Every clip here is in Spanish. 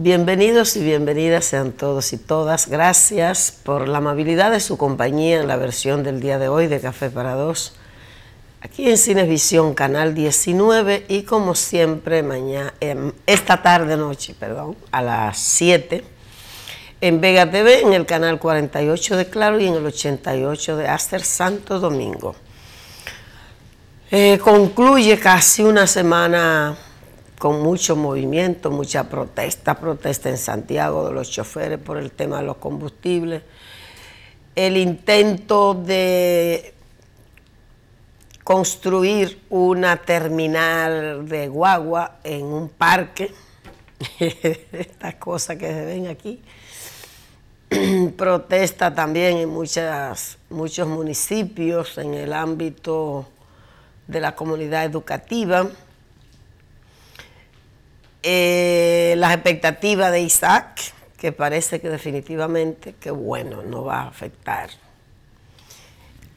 Bienvenidos y bienvenidas sean todos y todas. Gracias por la amabilidad de su compañía en la versión del día de hoy de Café para Dos, aquí en Cinevisión, Canal 19, y como siempre, esta tarde-noche, a las 7, en Vega TV, en el canal 48 de Claro y en el 88 de Aster Santo Domingo. Concluye casi una semana con mucho movimiento, mucha protesta en Santiago de los choferes por el tema de los combustibles, el intento de construir una terminal de guagua en un parque, estas cosas que se ven aquí, protesta también en muchos municipios en el ámbito de la comunidad educativa. Las expectativas de Isaac, que parece que definitivamente, que bueno, no va a afectar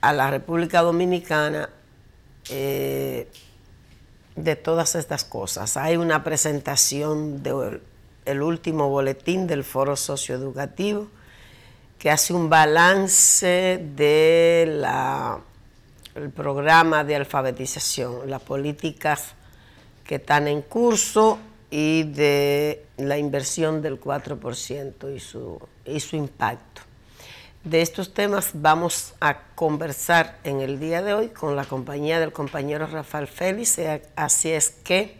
a la República Dominicana de todas estas cosas. Hay una presentación del último boletín del Foro Socioeducativo que hace un balance del programa de alfabetización, las políticas que están en curso y de la inversión del 4% y su impacto. De estos temas vamos a conversar en el día de hoy con la compañía del compañero Rafael Félix, así es que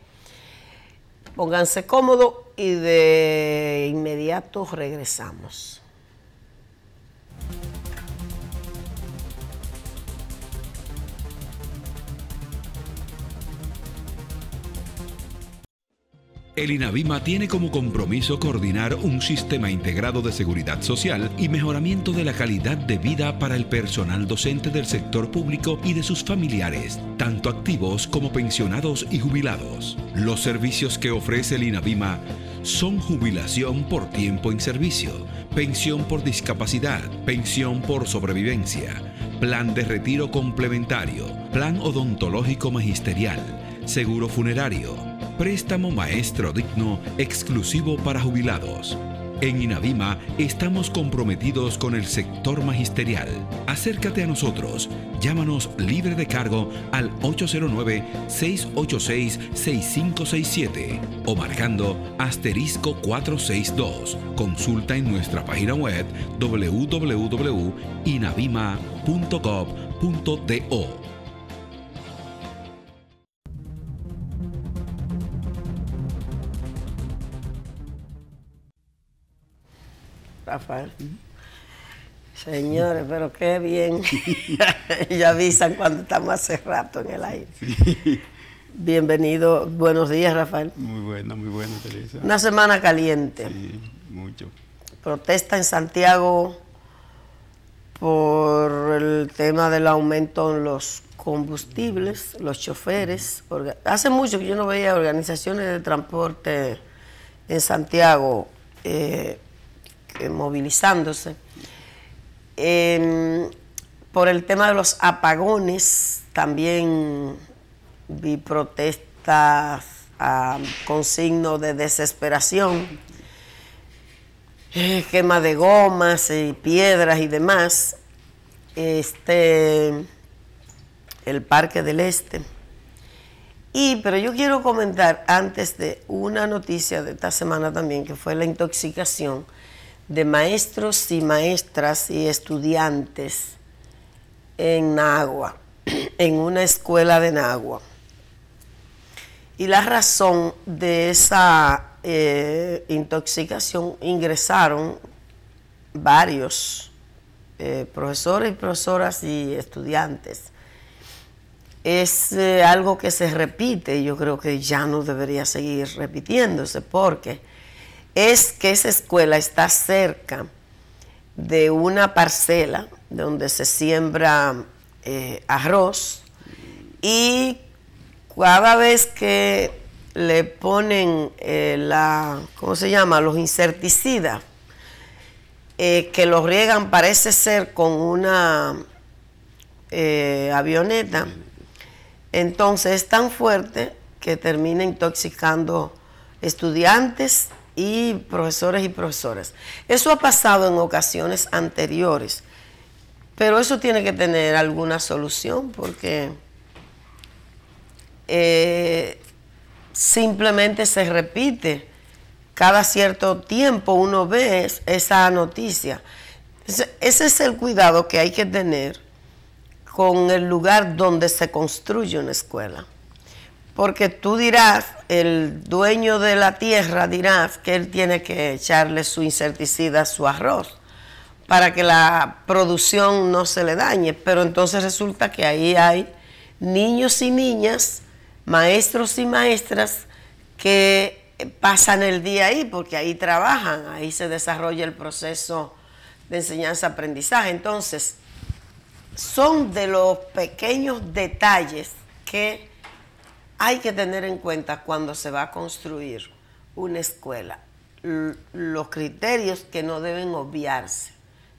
pónganse cómodos y de inmediato regresamos. El INAVIMA tiene como compromiso coordinar un sistema integrado de seguridad social y mejoramiento de la calidad de vida para el personal docente del sector público y de sus familiares, tanto activos como pensionados y jubilados. Los servicios que ofrece el INAVIMA son jubilación por tiempo en servicio, pensión por discapacidad, pensión por sobrevivencia, plan de retiro complementario, plan odontológico magisterial, seguro funerario, préstamo maestro digno exclusivo para jubilados. En INAVIMA estamos comprometidos con el sector magisterial. Acércate a nosotros. Llámanos libre de cargo al 809-686-6567 o marcando *462. Consulta en nuestra página web www.inavima.gov.do. Rafael. Señores, pero qué bien. Ya avisan cuando estamos hace rato en el aire. Sí. Bienvenido. Buenos días, Rafael. Muy buena, Teresa. Una semana caliente. Sí, mucho. Protesta en Santiago por el tema del aumento en los combustibles, los choferes. Hace mucho que yo no veía organizaciones de transporte en Santiago movilizándose. Por el tema de los apagones, también vi protestas con signo de desesperación, quema de gomas y piedras y demás. El Parque del Este. Pero yo quiero comentar antes de una noticia de esta semana también, que fue la intoxicación de maestros y maestras y estudiantes en Nagua, en una escuela de Nagua. Y la razón de esa intoxicación, ingresaron varios profesores y profesoras y estudiantes. Es algo que se repite y yo creo que ya no debería seguir repitiéndose, porque es que esa escuela está cerca de una parcela donde se siembra arroz, y cada vez que le ponen ¿cómo se llama? Los insecticidas, que los riegan, parece ser con una avioneta, entonces es tan fuerte que termina intoxicando estudiantes y profesores y profesoras. Eso ha pasado en ocasiones anteriores, pero eso tiene que tener alguna solución porque simplemente se repite. Cada cierto tiempo uno ve esa noticia. Ese es el cuidado que hay que tener con el lugar donde se construye una escuela. Porque tú dirás, el dueño de la tierra dirás que él tiene que echarle su insecticida a su arroz para que la producción no se le dañe. Pero entonces resulta que ahí hay niños y niñas, maestros y maestras que pasan el día ahí porque ahí trabajan, ahí se desarrolla el proceso de enseñanza-aprendizaje. Entonces, son de los pequeños detalles que hay que tener en cuenta cuando se va a construir una escuela. Los criterios que no deben obviarse,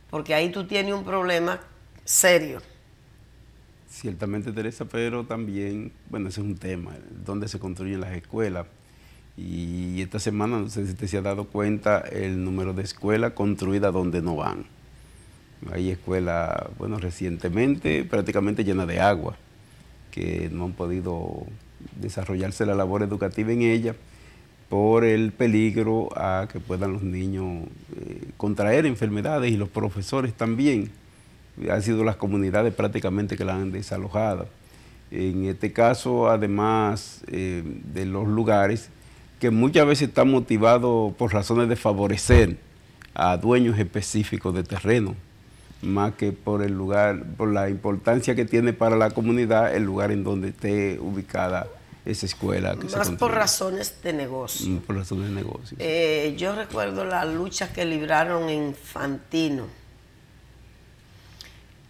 porque ahí tú tienes un problema serio. Ciertamente, Teresa, pero también, bueno, ese es un tema, dónde se construyen las escuelas. Y esta semana, no sé si usted se ha dado cuenta, el número de escuelas construidas donde no van. Hay escuelas, bueno, recientemente prácticamente llenas de agua, que no han podido desarrollarse la labor educativa en ellas por el peligro a que puedan los niños contraer enfermedades y los profesores también. Han sido las comunidades prácticamente que la han desalojado. En este caso, además de los lugares, que muchas veces están motivados por razones de favorecer a dueños específicos de terreno, más que por el lugar, por la importancia que tiene para la comunidad el lugar en donde esté ubicada esa escuela. Más por razones de negocio. Por razones de negocio. Yo recuerdo la lucha que libraron en Fantino,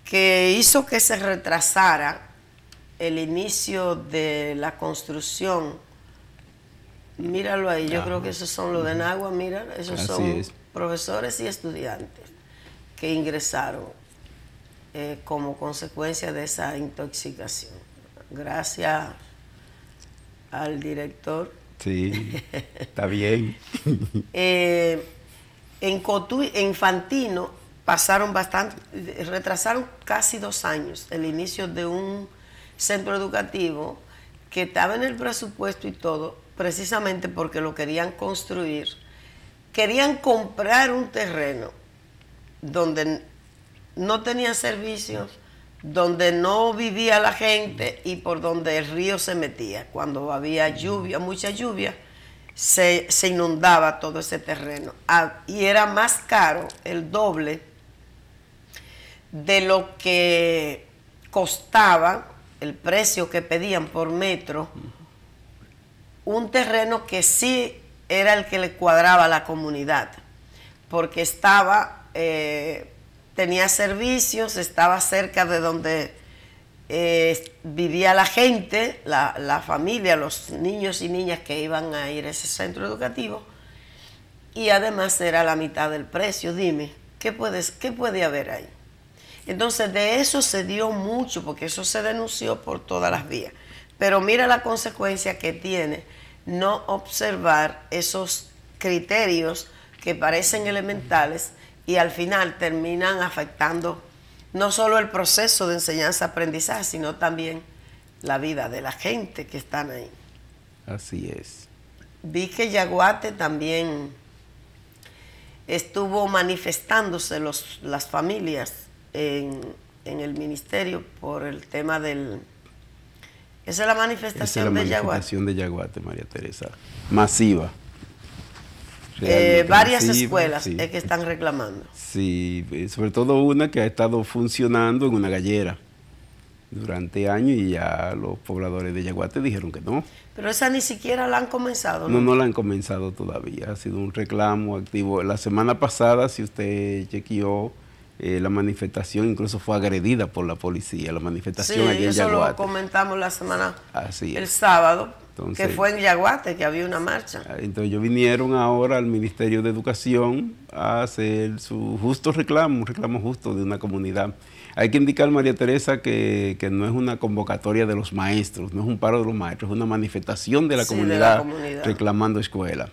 que hizo que se retrasara el inicio de la construcción. Míralo ahí, yo creo que esos son los de Nagua, mira, esos son profesores y estudiantes que ingresaron como consecuencia de esa intoxicación. Gracias al director. Sí, está bien. En Fantino pasaron bastante, retrasaron casi 2 años el inicio de un centro educativo que estaba en el presupuesto y todo, precisamente porque lo querían construir. Querían comprar un terreno donde no tenía servicios, donde no vivía la gente y por donde el río se metía. Cuando había lluvia, mucha lluvia, se inundaba todo ese terreno. Y era más caro, el doble de lo que costaba, el precio que pedían por metro, un terreno que sí era el que le cuadraba a la comunidad, porque estaba, tenía servicios, estaba cerca de donde vivía la gente, la familia, los niños y niñas que iban a ir a ese centro educativo, y además era la mitad del precio. Dime, ¿qué puede haber ahí? Entonces de eso se dio mucho, porque eso se denunció por todas las vías. Pero mira la consecuencia que tiene no observar esos criterios que parecen elementales y al final terminan afectando no solo el proceso de enseñanza-aprendizaje, sino también la vida de la gente que están ahí. Así es. Vi que Yaguate también estuvo manifestándose las familias en el ministerio por el tema del... Esa es la manifestación de Yaguate. Esa es la manifestación de Yaguate, María Teresa. Masiva. Varias masiva, escuelas sí. Es que están reclamando. Sí, sobre todo una que ha estado funcionando en una gallera durante años y ya los pobladores de Yaguate dijeron que no. Pero esa ni siquiera la han comenzado, ¿no? No la han comenzado todavía. Ha sido un reclamo activo. La semana pasada, si usted chequeó, la manifestación incluso fue agredida por la policía, la manifestación allí en Yaguate. Eso lo comentamos la semana, el sábado, entonces, que fue en Yaguate, que había una marcha. Entonces ellos vinieron ahora al Ministerio de Educación a hacer su justo reclamo, un reclamo justo de una comunidad. Hay que indicar, María Teresa, que no es una convocatoria de los maestros, no es un paro de los maestros, es una manifestación de la, comunidad, reclamando escuela.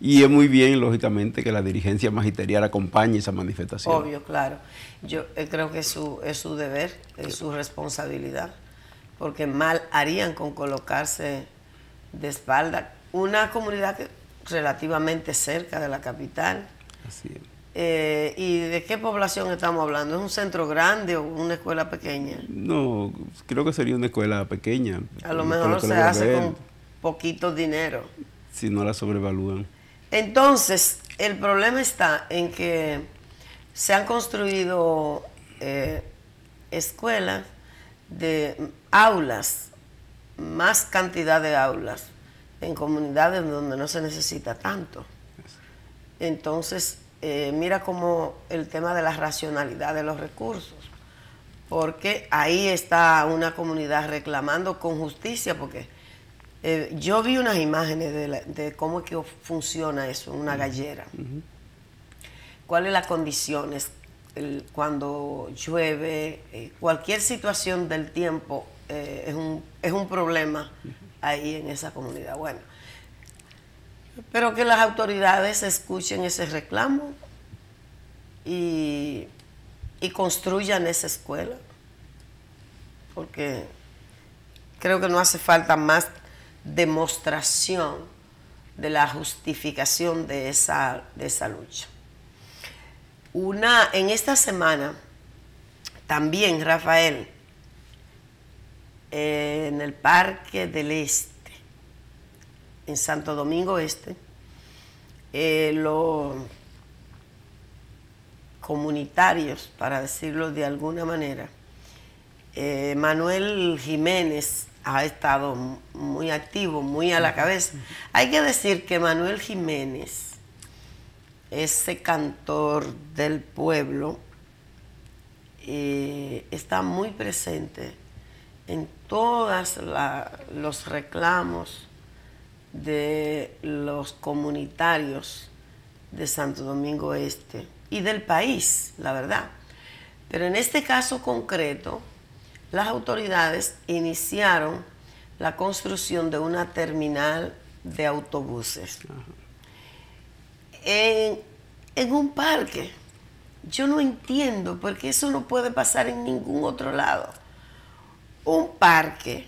Y es muy bien, lógicamente, que la dirigencia magisterial acompañe esa manifestación. Obvio, claro. Yo creo que es su deber, es su responsabilidad, porque mal harían con colocarse de espalda. Una comunidad relativamente cerca de la capital. Así es. ¿Y de qué población estamos hablando? ¿Es un centro grande o una escuela pequeña? No, creo que sería una escuela pequeña. A lo mejor se hace con poquito dinero. Si no la sobrevalúan. Entonces, el problema está en que se han construido escuelas de aulas, más cantidad de aulas, en comunidades donde no se necesita tanto. Entonces, mira cómo el tema de la racionalidad de los recursos, porque ahí está una comunidad reclamando con justicia, porque yo vi unas imágenes de cómo es que funciona eso, una gallera. ¿Cuáles las condiciones? Cuando llueve, cualquier situación del tiempo es un problema ahí en esa comunidad. Bueno, espero que las autoridades escuchen ese reclamo y construyan esa escuela, porque creo que no hace falta más demostración de la justificación de esa lucha. En esta semana, también, Rafael, en el Parque del Este, en Santo Domingo Este, los comunitarios, para decirlo de alguna manera, Manuel Jiménez ha estado muy activo, muy a la cabeza. Hay que decir que Manuel Jiménez, ese cantor del pueblo, está muy presente en todos los reclamos de los comunitarios de Santo Domingo Este y del país, la verdad. Pero en este caso concreto, las autoridades iniciaron la construcción de una terminal de autobuses en un parque. Yo no entiendo por qué eso no puede pasar en ningún otro lado. Un parque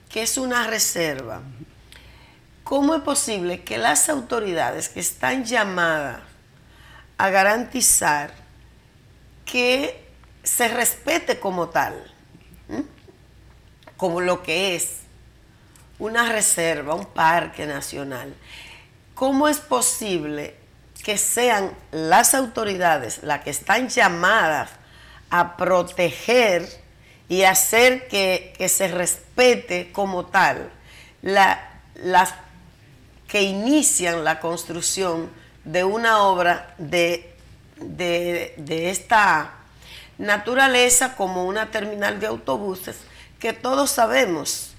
que es una reserva. ¿Cómo es posible que las autoridades que están llamadas a garantizar que se respete como tal, como lo que es una reserva, un parque nacional, cómo es posible que sean las autoridades las que están llamadas a proteger y hacer que se respete como tal las que inician la construcción de una obra de esta naturaleza como una terminal de autobuses, que todos sabemos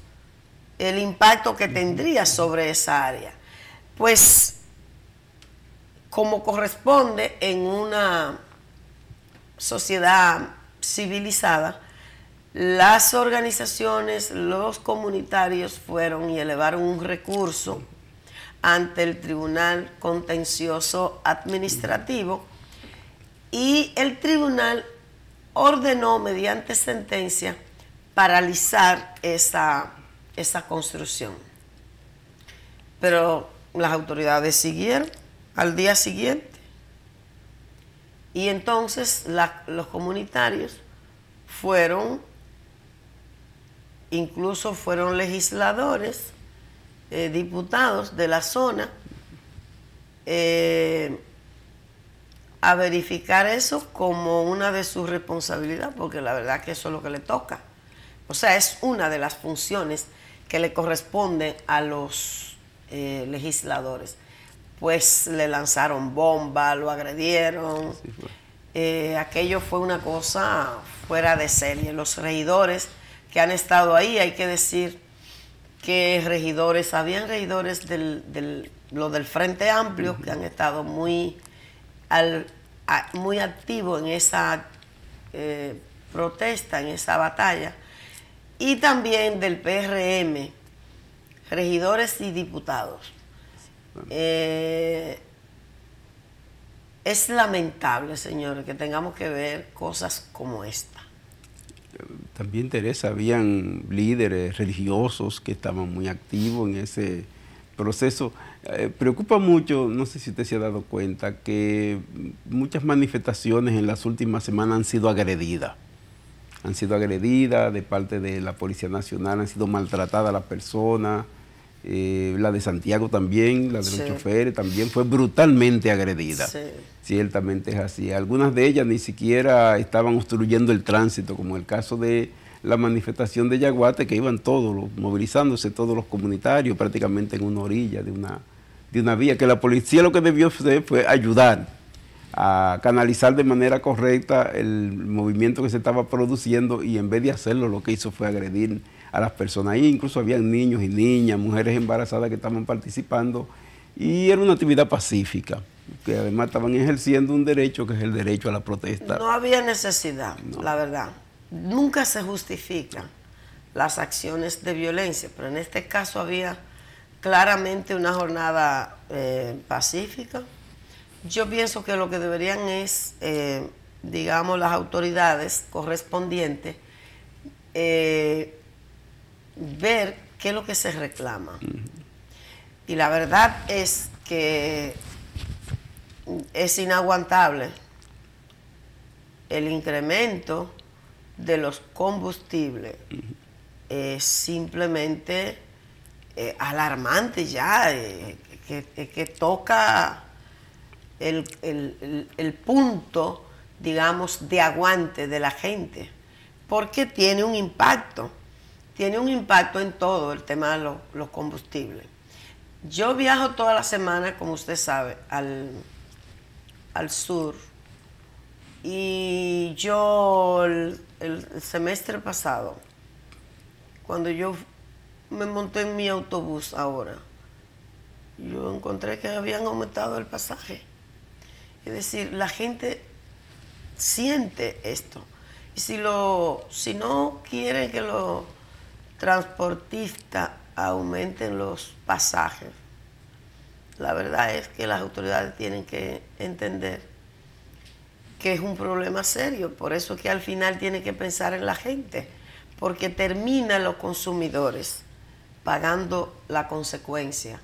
el impacto que tendría sobre esa área? Pues, como corresponde en una sociedad civilizada, las organizaciones, los comunitarios fueron y elevaron un recurso ante el Tribunal Contencioso Administrativo, y el tribunal ordenó mediante sentencia paralizar esa construcción. Pero las autoridades siguieron al día siguiente, y entonces los comunitarios incluso fueron legisladores, diputados de la zona, a verificar eso como una de sus responsabilidades, porque la verdad que eso es lo que le toca. O sea, es una de las funciones que le corresponde a los legisladores. Pues le lanzaron bomba, lo agredieron. Aquello fue una cosa fuera de serie. Los regidores que han estado ahí, hay que decir que habían regidores del Frente Amplio que han estado muy activos en esa protesta, en esa batalla, y también del PRM, regidores y diputados. Es lamentable, señores, que tengamos que ver cosas como esta. También, Teresa, habían líderes religiosos que estaban muy activos en ese proceso. Preocupa mucho, no sé si usted se ha dado cuenta, que muchas manifestaciones en las últimas semanas han sido agredidas. Han sido agredidas de parte de la Policía Nacional, han sido maltratadas las personas. La de Santiago también, la de los choferes también fue brutalmente agredida. Sí. Ciertamente es así. Algunas de ellas ni siquiera estaban obstruyendo el tránsito, como el caso de la manifestación de Yaguate, que iban todos, movilizándose todos los comunitarios prácticamente en una orilla de una vía, que la policía lo que debió hacer fue ayudar a canalizar de manera correcta el movimiento que se estaba produciendo, y en vez de hacerlo lo que hizo fue agredir a las personas. Ahí incluso habían niños y niñas, mujeres embarazadas que estaban participando, y era una actividad pacífica, que además estaban ejerciendo un derecho que es el derecho a la protesta. No había necesidad, no. La verdad. Nunca se justifican las acciones de violencia, pero en este caso había claramente una jornada pacífica. Yo pienso que lo que deberían es, digamos, las autoridades correspondientes, ver qué es lo que se reclama. Y la verdad es que es inaguantable el incremento de los combustibles. Es simplemente alarmante ya, que toca el punto, digamos, de aguante de la gente, porque tiene un impacto en todo el tema de los combustibles. Yo viajo toda la semana, como usted sabe, al sur, y yo el semestre pasado, cuando yo me monté en mi autobús ahora, yo encontré que habían aumentado el pasaje. Es decir, la gente siente esto. Y si no quieren que los transportistas aumenten los pasajes, la verdad es que las autoridades tienen que entender que es un problema serio. Por eso es que al final tienen que pensar en la gente, porque terminan los consumidores pagando la consecuencia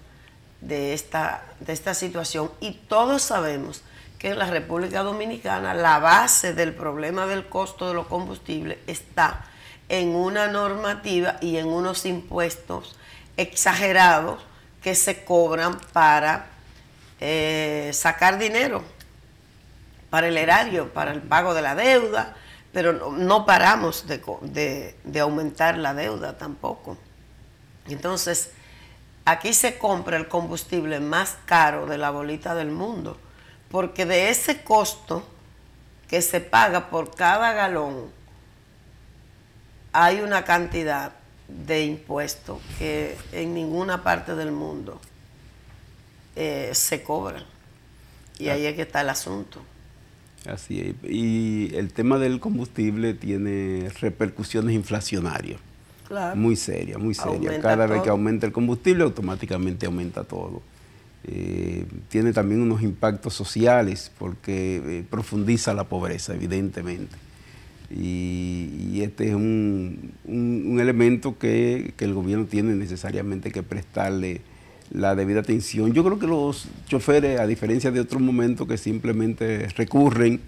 de esta situación. Y todos sabemos que en la República Dominicana la base del problema del costo de los combustibles está en una normativa y en unos impuestos exagerados que se cobran para sacar dinero para el erario, para el pago de la deuda, pero no paramos de aumentar la deuda tampoco. Entonces, aquí se compra el combustible más caro de la bolita del mundo, porque de ese costo que se paga por cada galón, hay una cantidad de impuestos que en ninguna parte del mundo se cobran. Y ahí es que está el asunto. Así es. Y el tema del combustible tiene repercusiones inflacionarias. Claro. Muy serias, muy serias. Cada vez que aumenta el combustible, automáticamente aumenta todo. Tiene también unos impactos sociales, porque profundiza la pobreza, evidentemente. Y este es un elemento que el gobierno tiene necesariamente que prestarle la debida atención. Yo creo que los choferes, a diferencia de otros momentos que simplemente recurren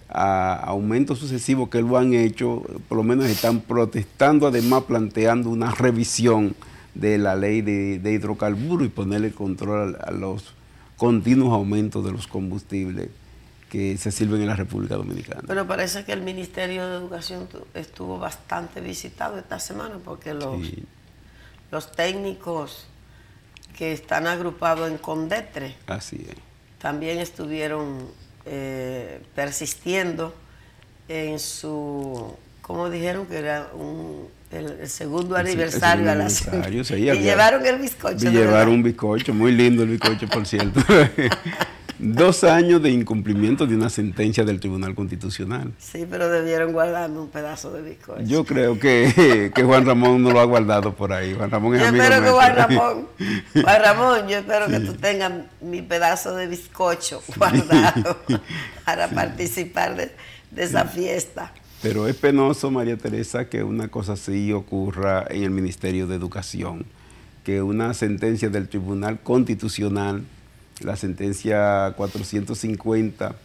a aumentos sucesivos que lo han hecho, por lo menos están protestando, además planteando una revisión de la ley de hidrocarburos y ponerle control a los continuos aumentos de los combustibles que se sirven en la República Dominicana. Pero parece que el Ministerio de Educación estuvo bastante visitado esta semana, porque los técnicos que están agrupados en Condetre también estuvieron persistiendo en su, ¿cómo dijeron? Que era el segundo aniversario a la semana. Y llevaron el bizcocho. Llevaron un bizcocho, muy lindo el bizcocho, por cierto. 2 años de incumplimiento de una sentencia del Tribunal Constitucional. Sí, pero debieron guardarme un pedazo de bizcocho. Yo creo que Juan Ramón no lo ha guardado por ahí. Juan Ramón es yo amigo espero que nuestro. Juan Ramón, yo espero que tú tengas mi pedazo de bizcocho guardado para participar de esa fiesta. Pero es penoso, María Teresa, que una cosa así ocurra en el Ministerio de Educación, que una sentencia del Tribunal Constitucional, la sentencia 450,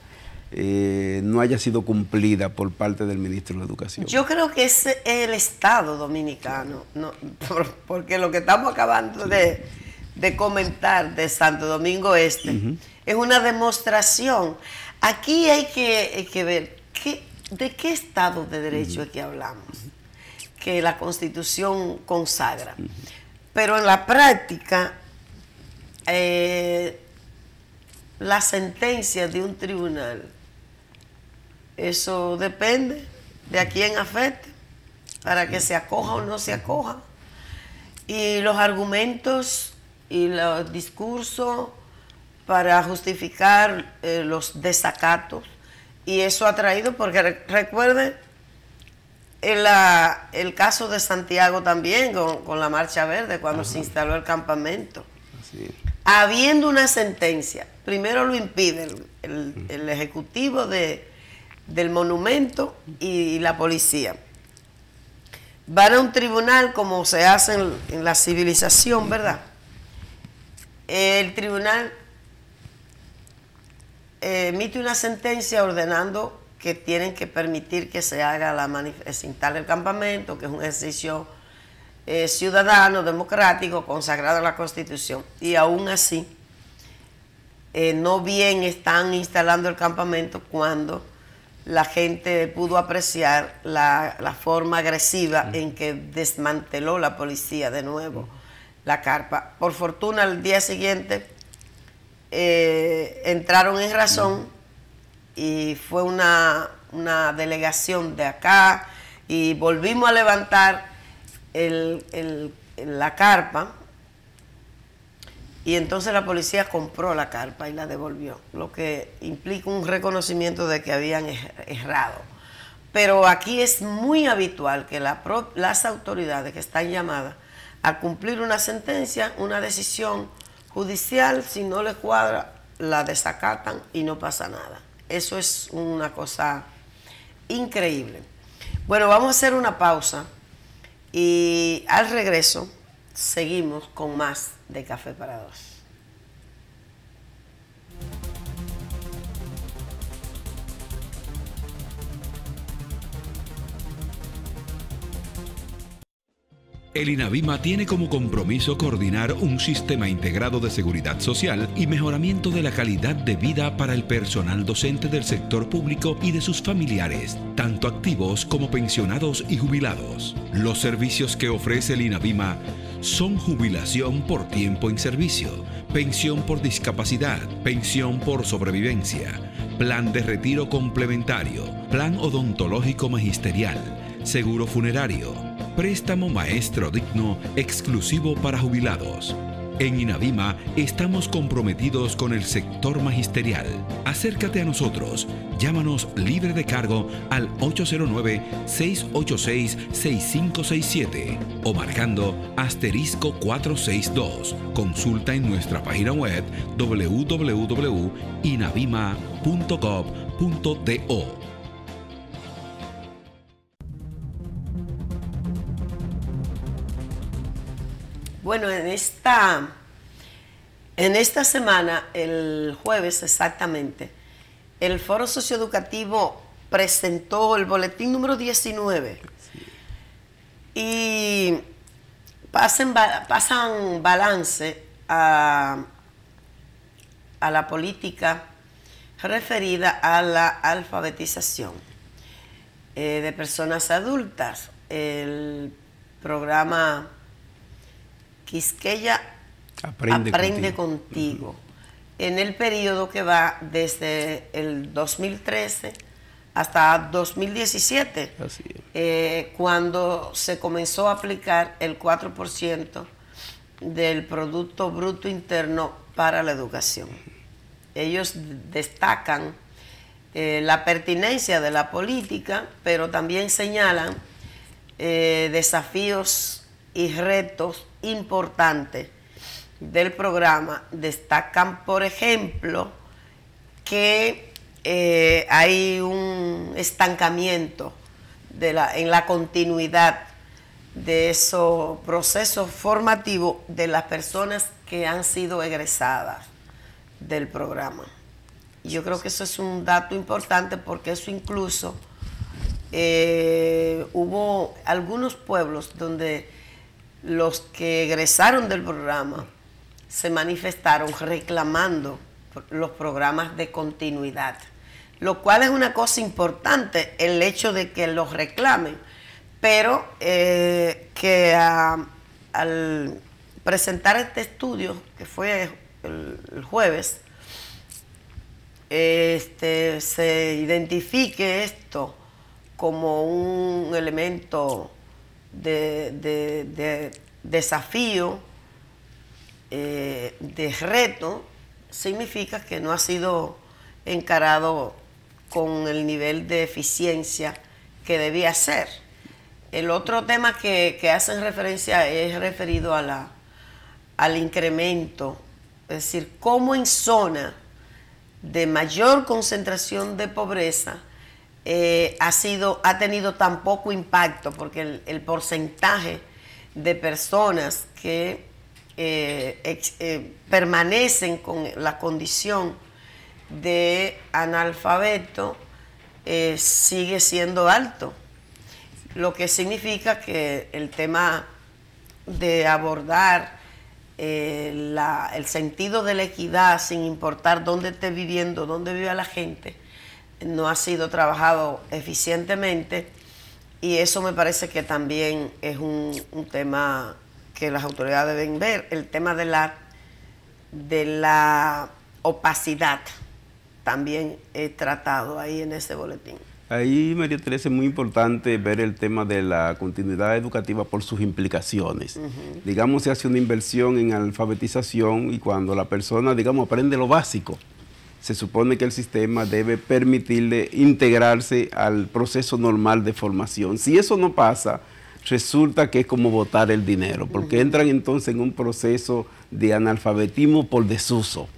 no haya sido cumplida por parte del Ministro de Educación. Yo creo que es el Estado dominicano, ¿no? Porque lo que estamos acabando de comentar de Santo Domingo Este es una demostración. Aquí hay que ver de qué Estado de Derecho es que hablamos, que la Constitución consagra. Pero en la práctica, la sentencia de un tribunal, eso depende de a quién afecte, para que se acoja o no se acoja. Y los argumentos y los discursos para justificar los desacatos, y eso ha traído, porque recuerden el caso de Santiago también, con la Marcha Verde, cuando se instaló el campamento. Así es. Habiendo una sentencia, primero lo impide el ejecutivo del monumento y la policía. Van a un tribunal como se hace en la civilización, ¿verdad? El tribunal emite una sentencia ordenando que tienen que permitir que se haga se instale el campamento, que es un ejercicio ciudadano, democrático, consagrado en la Constitución. Y aún así, no bien están instalando el campamento cuando la gente pudo apreciar la forma agresiva en que desmanteló la policía de nuevo la carpa. Por fortuna, al día siguiente entraron en razón y fue una delegación de acá y volvimos a levantar la carpa, y entonces la policía compró la carpa y la devolvió, lo que implica un reconocimiento de que habían errado. Pero aquí es muy habitual que las autoridades que están llamadas a cumplir una sentencia, una decisión judicial, si no les cuadra, la desacatan y no pasa nada. Eso es una cosa increíble. Bueno, vamos a hacer una pausa y al regreso seguimos con más de Café para Dos. El INAVIMA tiene como compromiso coordinar un sistema integrado de seguridad social y mejoramiento de la calidad de vida para el personal docente del sector público y de sus familiares, tanto activos como pensionados y jubilados. Los servicios que ofrece el INAVIMA son jubilación por tiempo en servicio, pensión por discapacidad, pensión por sobrevivencia, plan de retiro complementario, plan odontológico magisterial, seguro funerario, préstamo maestro digno exclusivo para jubilados. En INAVIMA estamos comprometidos con el sector magisterial. Acércate a nosotros. Llámanos libre de cargo al 809-686-6567 o marcando *462. Consulta en nuestra página web www.inavima.gov.do. Bueno, en esta semana, el jueves exactamente, el Foro Socioeducativo presentó el boletín número 19 y pasan balance a la política referida a la alfabetización de personas adultas. El programa Quisqueya Aprende contigo. En el periodo que va desde el 2013 hasta 2017, cuando se comenzó a aplicar el 4% del Producto Bruto Interno para la educación. ellos destacan la pertinencia de la política, pero también señalan desafíos y retos importantes del programa. Destacan, por ejemplo, que hay un estancamiento en la continuidad de esos procesos formativos de las personas que han sido egresadas del programa. Yo creo que eso es un dato importante porque eso incluso hubo algunos pueblos donde los que egresaron del programa se manifestaron reclamando los programas de continuidad, lo cual es una cosa importante, el hecho de que los reclamen, pero que al presentar este estudio, que fue el jueves, se identifique esto como un elemento de desafío, de reto, significa que no ha sido encarado con el nivel de eficiencia que debía ser. El otro tema que hacen referencia es referido a al incremento, es decir, cómo en zona de mayor concentración de pobreza ha tenido tan poco impacto, porque el porcentaje de personas que permanecen con la condición de analfabeto sigue siendo alto, lo que significa que el tema de abordar el sentido de la equidad sin importar dónde esté viviendo, dónde vive la gente, no ha sido trabajado eficientemente, y eso me parece que también es un tema que las autoridades deben ver. El tema de la opacidad también he tratado ahí en ese boletín. Ahí, María Teresa, es muy importante ver el tema de la continuidad educativa por sus implicaciones. Digamos, se hace una inversión en alfabetización y cuando la persona, digamos, aprende lo básico, se supone que el sistema debe permitirle integrarse al proceso normal de formación. Si eso no pasa, resulta que es como botar el dinero, porque entran entonces en un proceso de analfabetismo por desuso,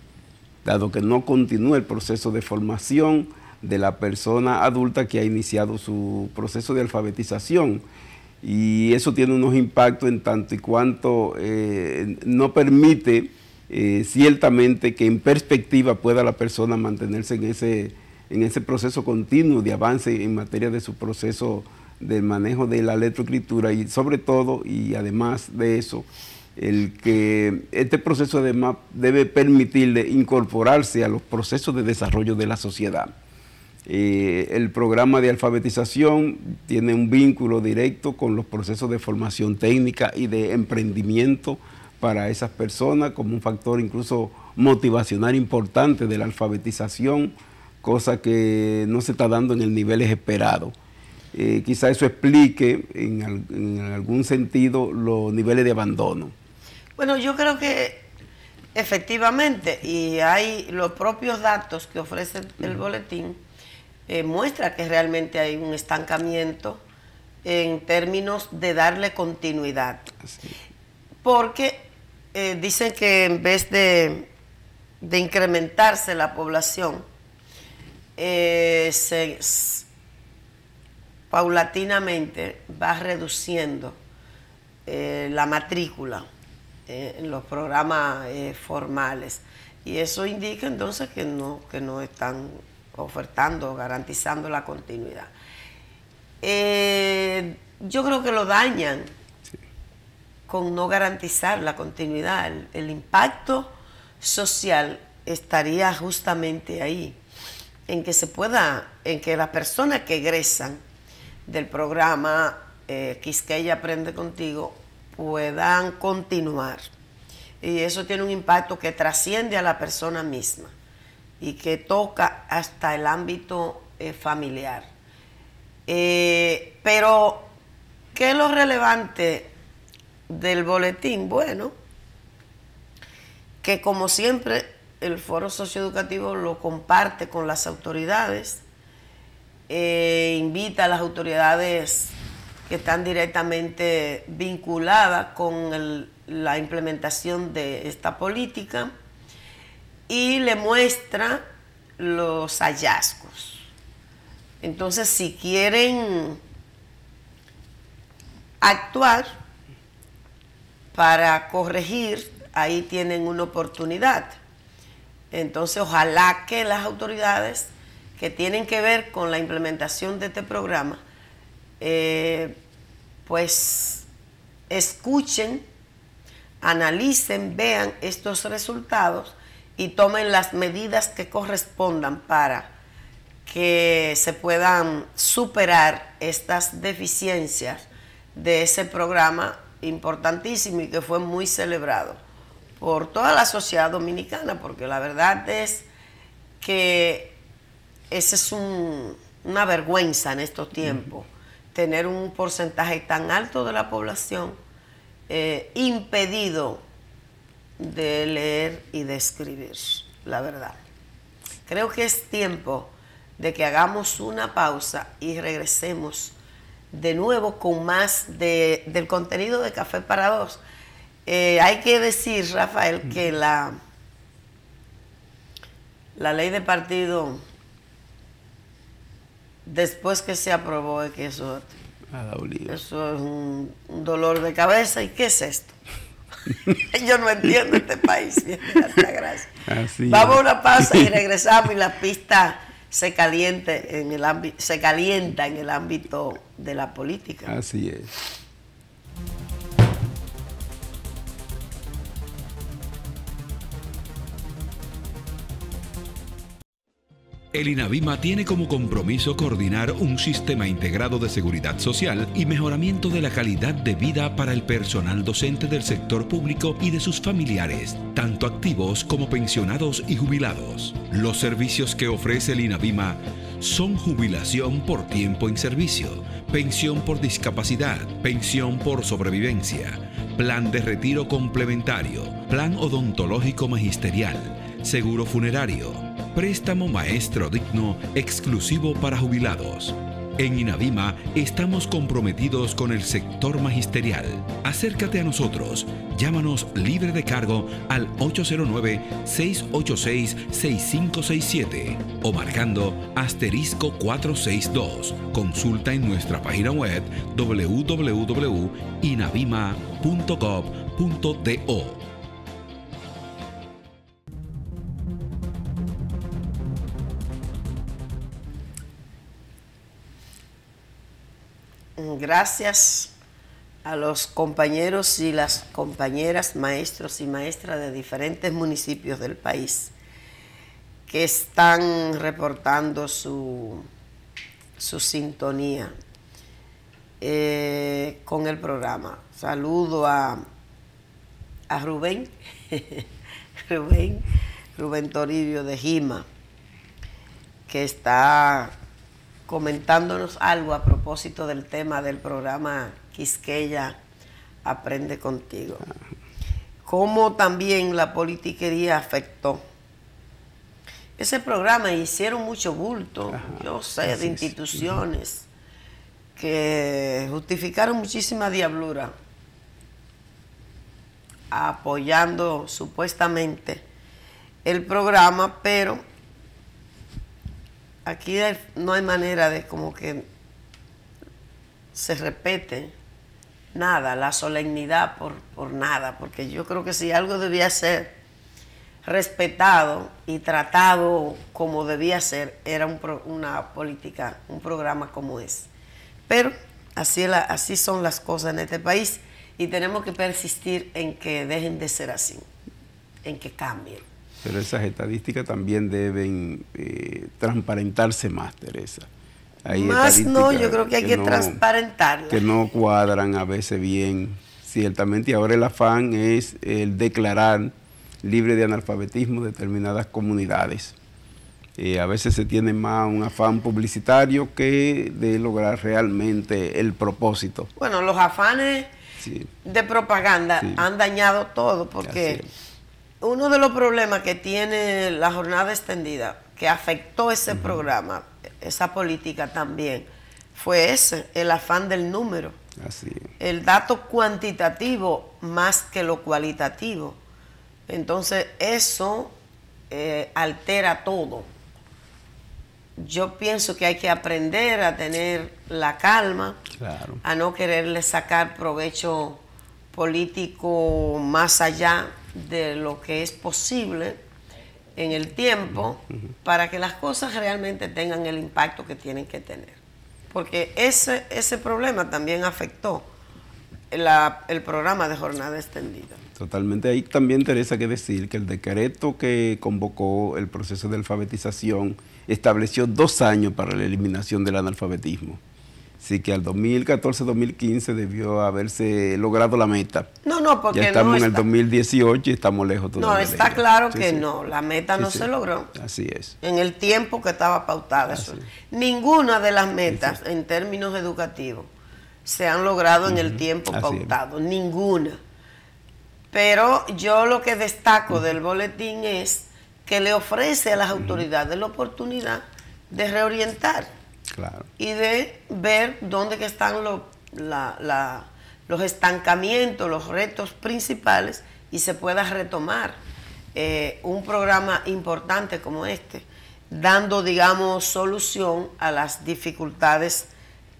dado que no continúa el proceso de formación de la persona adulta que ha iniciado su proceso de alfabetización. Y eso tiene unos impactos en tanto y cuanto no permite ciertamente que en perspectiva pueda la persona mantenerse en ese proceso continuo de avance en materia de su proceso de manejo de la lectoescritura, y sobre todo, y además de eso, el que este proceso además debe permitirle incorporarse a los procesos de desarrollo de la sociedad. El programa de alfabetización tiene un vínculo directo con los procesos de formación técnica y de emprendimiento para esas personas, como un factor incluso motivacional importante de la alfabetización, cosa que no se está dando en el nivel esperado. Quizá eso explique en algún sentido los niveles de abandono. Bueno, yo creo que efectivamente, y hay los propios datos que ofrece el boletín, muestra que realmente hay un estancamiento en términos de darle continuidad. Así. Porque dicen que en vez de incrementarse la población, paulatinamente va reduciendo la matrícula en los programas formales, y eso indica entonces que no están ofertando, garantizando la continuidad. Yo creo que lo dañan con no garantizar la continuidad. El impacto social estaría justamente ahí, en que las personas que egresan del programa Quisqueya Aprende Contigo puedan continuar. Y eso tiene un impacto que trasciende a la persona misma y que toca hasta el ámbito familiar. Pero, ¿qué es lo relevante del boletín? Bueno, que como siempre el foro socioeducativo lo comparte con las autoridades, invita a las autoridades que están directamente vinculadas con la implementación de esta política y le muestra los hallazgos. Entonces, si quieren actuar para corregir, ahí tienen una oportunidad. Entonces, ojalá que las autoridades que tienen que ver con la implementación de este programa, pues escuchen, analicen, vean estos resultados y tomen las medidas que correspondan para que se puedan superar estas deficiencias de ese programa importantísimo y que fue muy celebrado por toda la sociedad dominicana, porque la verdad es que esa es una vergüenza en estos tiempos, tener un porcentaje tan alto de la población impedido de leer y de escribir, la verdad. Creo que es tiempo de que hagamos una pausa y regresemos de nuevo con más del contenido de Café para Dos. Hay que decir, Rafael, que la ley de partido, después que se aprobó, es que eso es un dolor de cabeza. ¿Y qué es esto? Yo no entiendo este país. Gracias. Vamos a una pausa y regresamos y la pista se calienta en el ámbito de la política. Así es. El INAVIMA tiene como compromiso coordinar un sistema integrado de seguridad social y mejoramiento de la calidad de vida para el personal docente del sector público y de sus familiares, tanto activos como pensionados y jubilados. Los servicios que ofrece el INAVIMA son jubilación por tiempo en servicio, pensión por discapacidad, pensión por sobrevivencia, plan de retiro complementario, plan odontológico magisterial, seguro funerario, préstamo maestro digno exclusivo para jubilados. En INAVIMA estamos comprometidos con el sector magisterial. Acércate a nosotros. Llámanos libre de cargo al 809-686-6567 o marcando *462. Consulta en nuestra página web www.inavima.gov.do. Gracias a los compañeros y las compañeras, maestros y maestras de diferentes municipios del país que están reportando su sintonía con el programa. Saludo a Rubén, Rubén Toribio de Jima, que está comentándonos algo a propósito del tema del programa Quisqueya Aprende Contigo. Cómo también la politiquería afectó ese programa. Hicieron mucho bulto, yo sé, de instituciones que justificaron muchísima diablura apoyando supuestamente el programa, pero aquí no hay manera de como que se respete nada, la solemnidad por nada, porque yo creo que si algo debía ser respetado y tratado como debía ser, era una política, un programa como ese. Pero así son las cosas en este país y tenemos que persistir en que dejen de ser así, en que cambien. Pero esas estadísticas también deben transparentarse más, Teresa. Hay más no, yo creo que hay que transparentarlas. Que no cuadran a veces bien, ciertamente. Y ahora el afán es el declarar libre de analfabetismo determinadas comunidades. A veces se tiene más un afán publicitario que de lograr realmente el propósito. Bueno, los afanes de propaganda han dañado todo, porque uno de los problemas que tiene la jornada extendida, que afectó ese programa, esa política también, fue ese, el afán del número. Así es. El dato cuantitativo más que lo cualitativo. Entonces eso altera todo. Yo pienso que hay que aprender a tener la calma, Claro. a no quererle sacar provecho político más allá de lo que es posible en el tiempo, para que las cosas realmente tengan el impacto que tienen que tener. Porque ese problema también afectó el programa de jornada extendida. Totalmente. Ahí también, Teresa, que decir que el decreto que convocó el proceso de alfabetización estableció 2 años para la eliminación del analfabetismo. Así que al 2014-2015 debió haberse logrado la meta. No, porque ya estamos no en el está, 2018 y estamos lejos todavía. no, está de ella. claro Sí, que sí. no, la meta Sí, no sí. se logró Así es. en el tiempo que estaba pautada. Así. Ninguna de las metas en términos educativos se han logrado en el tiempo Así es. pautado, ninguna. Pero yo lo que destaco del boletín es que le ofrece a las autoridades la oportunidad de reorientar Claro. y de ver dónde que están los estancamientos, los retos principales, y se pueda retomar un programa importante como este, dando, digamos, solución a las dificultades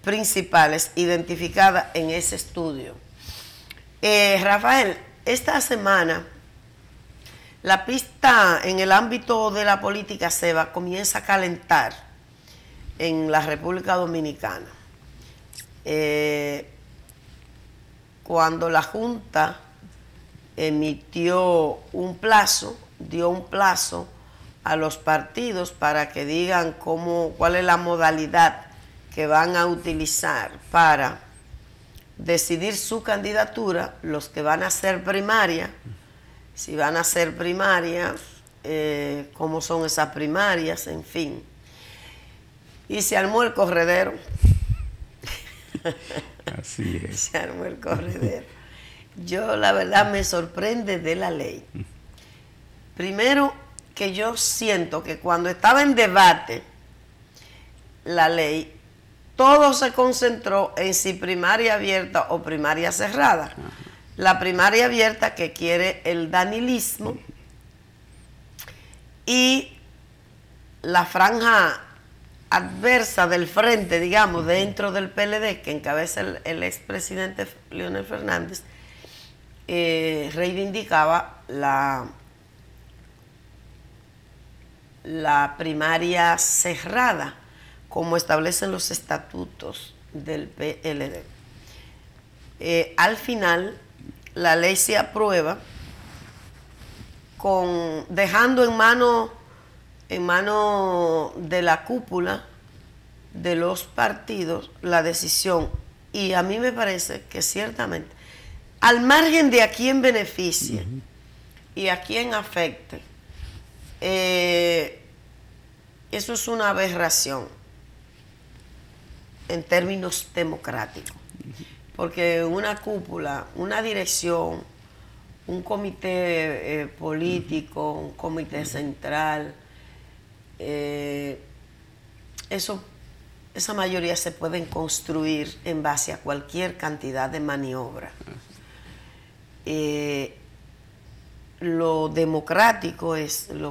principales identificadas en ese estudio. Rafael, esta semana la pista en el ámbito de la política SEBA comienza a calentar en la República Dominicana. Cuando la Junta dio un plazo a los partidos para que digan cuál es la modalidad que van a utilizar para decidir su candidatura, los que van a hacer primaria, si van a hacer primarias, cómo son esas primarias, en fin. Y se armó el corredero. Así es. Se armó el corredero. Yo, la verdad, me sorprende de la ley. Primero, que yo siento que cuando estaba en debate la ley, todo se concentró en si primaria abierta o primaria cerrada. Ajá. La primaria abierta, que quiere el danilismo, y la franja adversa del frente, digamos, dentro del PLD, que encabeza el expresidente Leonel Fernández, reivindicaba la primaria cerrada, como establecen los estatutos del PLD. Al final, la ley se aprueba dejando en mano de la cúpula de los partidos la decisión. Y a mí me parece que ciertamente, al margen de a quién beneficie y a quién afecte, eso es una aberración en términos democráticos. Porque una cúpula, una dirección, un comité político, un comité central, esa mayoría se pueden construir en base a cualquier cantidad de maniobra. Lo democrático es en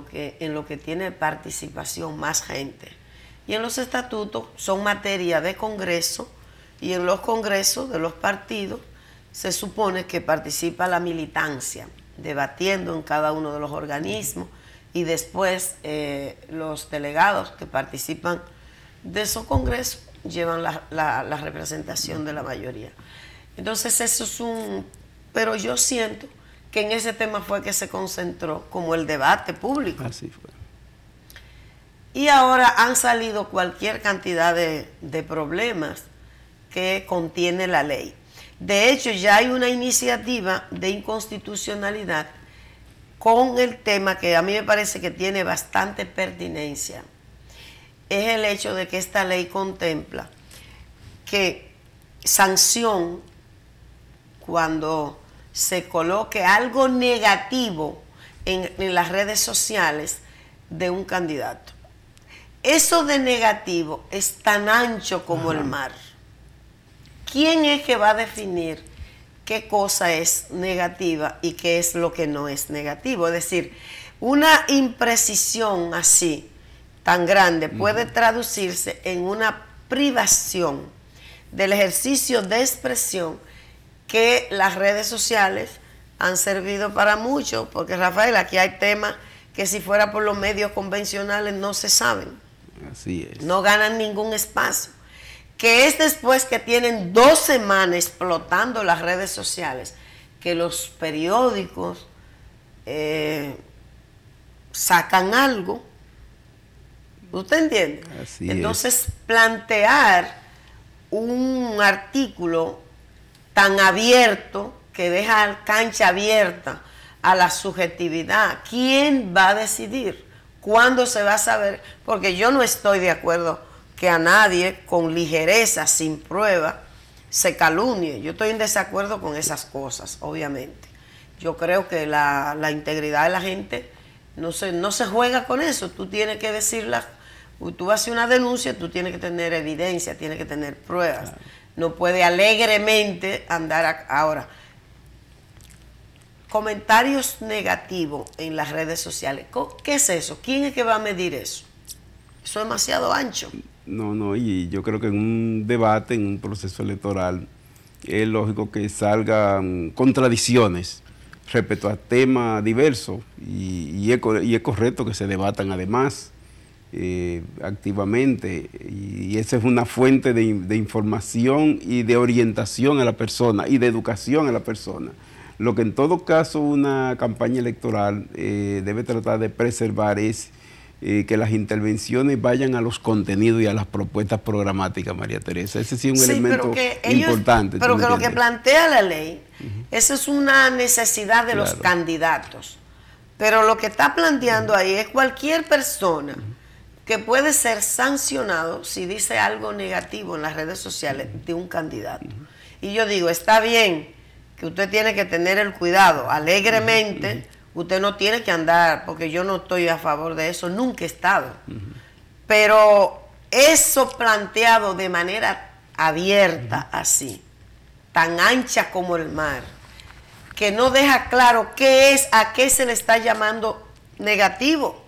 lo que tiene participación más gente. Y en los estatutos son materia de Congreso, y en los congresos de los partidos se supone que participa la militancia, debatiendo en cada uno de los organismos, y después los delegados que participan de esos congresos llevan la representación de la mayoría. Entonces eso es pero yo siento que en ese tema fue que se concentró como el debate público. Así fue. Y ahora han salido cualquier cantidad de problemas que contiene la ley. De hecho, ya hay una iniciativa de inconstitucionalidad con el tema que a mí me parece que tiene bastante pertinencia. Es el hecho de que esta ley contempla que sanción cuando se coloque algo negativo en las redes sociales de un candidato. Eso de negativo es tan ancho como el mar. ¿Quién es que va a definir qué cosa es negativa y qué es lo que no es negativo? Es decir, una imprecisión así, tan grande, puede traducirse en una privación del ejercicio de expresión que las redes sociales han servido para mucho, porque Rafael, aquí hay temas que si fuera por los medios convencionales no se saben. Así es. No ganan ningún espacio. Que es después que tienen 2 semanas explotando las redes sociales, que los periódicos sacan algo. ¿Usted entiende? Así Entonces, plantear un artículo tan abierto que deja cancha abierta a la subjetividad. ¿Quién va a decidir? ¿Cuándo se va a saber? Porque yo no estoy de acuerdo que a nadie con ligereza, sin prueba, se calumnie. Yo estoy en desacuerdo con esas cosas, obviamente. Yo creo que la integridad de la gente no se juega con eso. Tú tienes que decirla. Tú haces una denuncia, tú tienes que tener evidencia, tienes que tener pruebas. Claro. No puede alegremente andar ahora. Comentarios negativos en las redes sociales. ¿Qué es eso? ¿Quién es que va a medir eso? Eso es demasiado ancho. No, y yo creo que en un debate, en un proceso electoral, es lógico que salgan contradicciones respecto a temas diversos y es correcto que se debatan además. Activamente, y esa es una fuente de información y de orientación a la persona y de educación a la persona. Lo que en todo caso una campaña electoral debe tratar de preservar es que las intervenciones vayan a los contenidos y a las propuestas programáticas, María Teresa. Ese sí es un elemento importante. Pero que lo que plantea la ley, esa es una necesidad de los candidatos. Pero lo que está planteando ahí es cualquier persona que puede ser sancionado si dice algo negativo en las redes sociales de un candidato. Y yo digo, está bien que usted tiene que tener el cuidado, alegremente, usted no tiene que andar, porque yo no estoy a favor de eso, nunca he estado. Pero eso planteado de manera abierta, así, tan ancha como el mar, que no deja claro qué es, a qué se le está llamando negativo.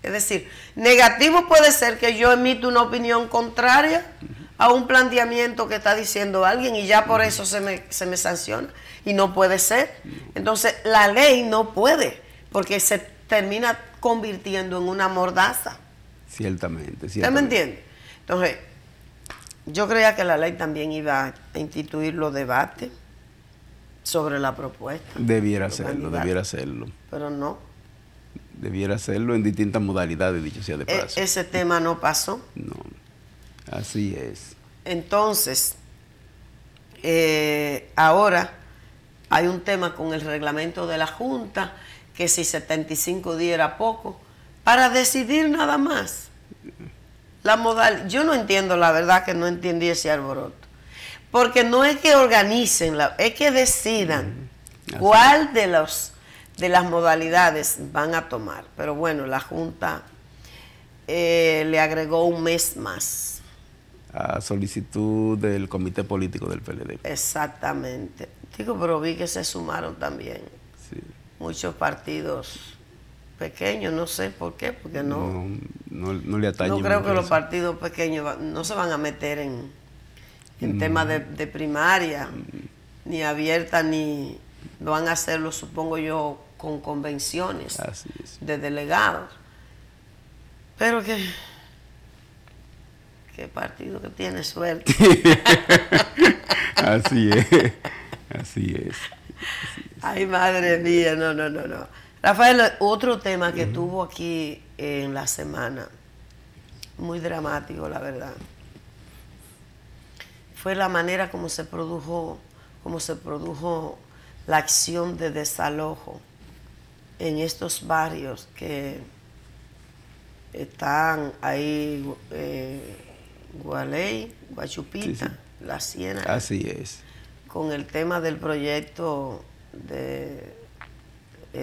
Es decir, negativo puede ser que yo emito una opinión contraria a un planteamiento que está diciendo alguien y ya por eso se me sanciona. Y no puede ser. Entonces, la ley no puede, porque se termina convirtiendo en una mordaza. Ciertamente. ¿Usted me entiende? Entonces, yo creía que la ley también iba a instituir los debates sobre la propuesta. Debiera hacerlo. Pero no. Debiera hacerlo en distintas modalidades, dicho sea de paso. Ese tema no pasó. No, así es. Entonces, ahora hay un tema con el reglamento de la Junta, que si 75 días era poco, para decidir nada más. La modal, yo no entiendo, la verdad que no entendí ese alboroto. Porque no es que organicen, es que decidan cuál de las modalidades van a tomar. Pero bueno, la Junta le agregó un mes más. A solicitud del Comité Político del PLD. Exactamente. Digo, pero vi que se sumaron también muchos partidos pequeños, no sé por qué, porque no le atañe. No creo que los partidos pequeños no se van a meter en temas de primaria, ni abierta, ni lo van a hacerlo, supongo yo, con convenciones de delegados. Pero qué partido que tiene suerte. Así es. Ay, madre mía, no. Rafael, otro tema que tuvo aquí en la semana, muy dramático, la verdad, fue la manera como se produjo la acción de desalojo en estos barrios que están ahí, Gualey, Guachupita, La Ciénaga. Así es. Con el tema del proyecto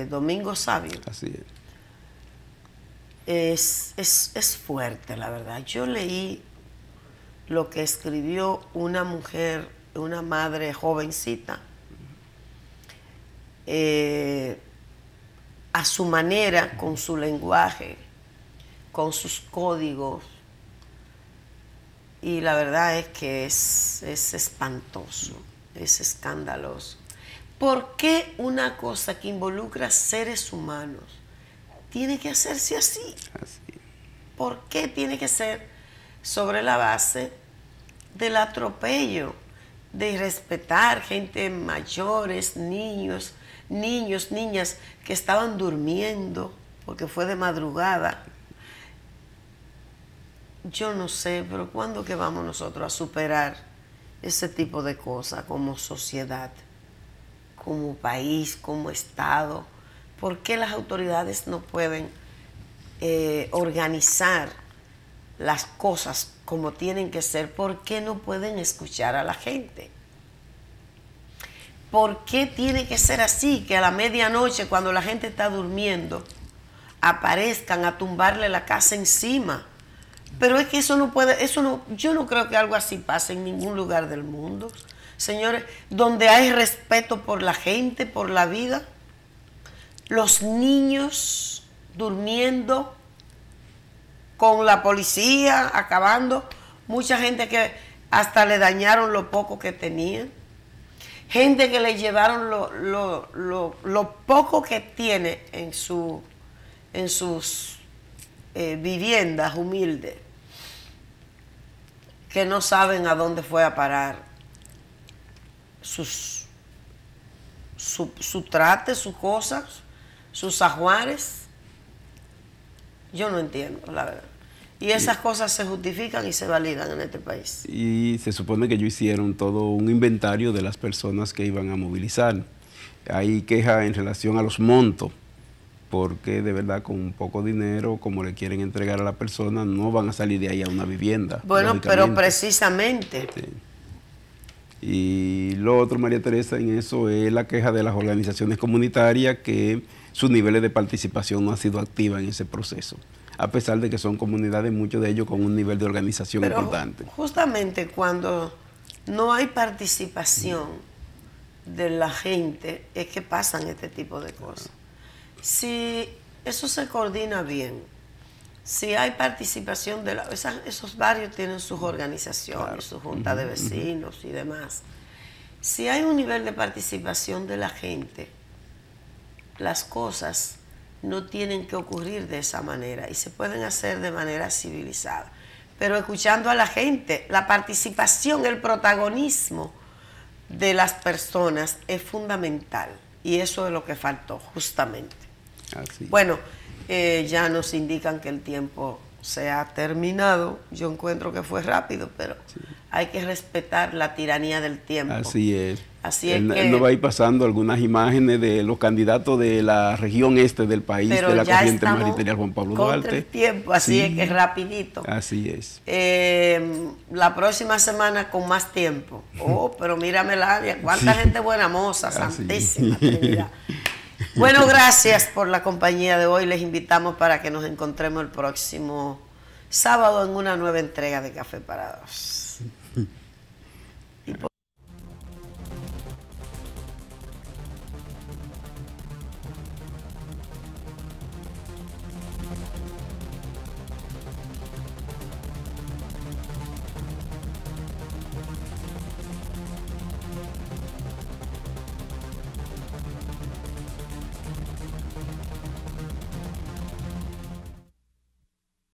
Domingo Sabio. Así Es fuerte, la verdad. Yo leí lo que escribió una mujer, una madre jovencita, a su manera, con su lenguaje, con sus códigos, y la verdad es que es espantoso, es escandaloso. ¿Por qué una cosa que involucra seres humanos tiene que hacerse así? ¿Por qué tiene que ser sobre la base del atropello, de irrespetar gente mayores, niños, niñas que estaban durmiendo porque fue de madrugada? Yo no sé, pero ¿cuándo que vamos nosotros a superar ese tipo de cosas como sociedad, como país, como Estado? ¿Por qué las autoridades no pueden organizar las cosas como tienen que ser? ¿Por qué no pueden escuchar a la gente? ¿Por qué tiene que ser así, que a la medianoche, cuando la gente está durmiendo, aparezcan a tumbarle la casa encima? Pero es que eso no puede, yo no creo que algo así pase en ningún lugar del mundo. Señores, donde hay respeto por la gente, por la vida, los niños durmiendo con la policía, acabando, mucha gente que hasta le dañaron lo poco que tenían, gente que le llevaron lo poco que tiene en sus viviendas humildes, que no saben a dónde fue a parar su trate, sus cosas, sus ajuares. Yo no entiendo, la verdad. Y esas cosas se justifican y se validan en este país. Y se supone que ellos hicieron todo un inventario de las personas que iban a movilizar. Hay queja en relación a los montos, porque de verdad con un poco dinero, como le quieren entregar a la persona, no van a salir de ahí a una vivienda. Bueno, pero precisamente. Sí. Y lo otro, María Teresa, en eso es la queja de las organizaciones comunitarias, que sus niveles de participación no han sido activas en ese proceso, a pesar de que son comunidades, muchos de ellos con un nivel de organización importante. Justamente cuando no hay participación de la gente, es que pasan este tipo de cosas. Si eso se coordina bien, si hay participación de esos barrios tienen sus organizaciones, claro, sus juntas de vecinos y demás. Si hay un nivel de participación de la gente, las cosas no tienen que ocurrir de esa manera y se pueden hacer de manera civilizada. Pero escuchando a la gente, la participación, el protagonismo de las personas es fundamental, y eso es lo que faltó justamente. Así. Bueno, ya nos indican que el tiempo se ha terminado. Yo encuentro que fue rápido, pero sí, hay que respetar la tiranía del tiempo. Así es. Así es él nos va a ir pasando algunas imágenes de los candidatos de la región este del país, de la corriente magisterial Juan Pablo Duarte. El tiempo, así sí, es que rapidito. Así es. La próxima semana con más tiempo. Oh, pero mírame el área, cuánta sí, gente buena moza, santísima Trinidad. Bueno, gracias por la compañía de hoy. Les invitamos para que nos encontremos el próximo sábado en una nueva entrega de Café para Dos.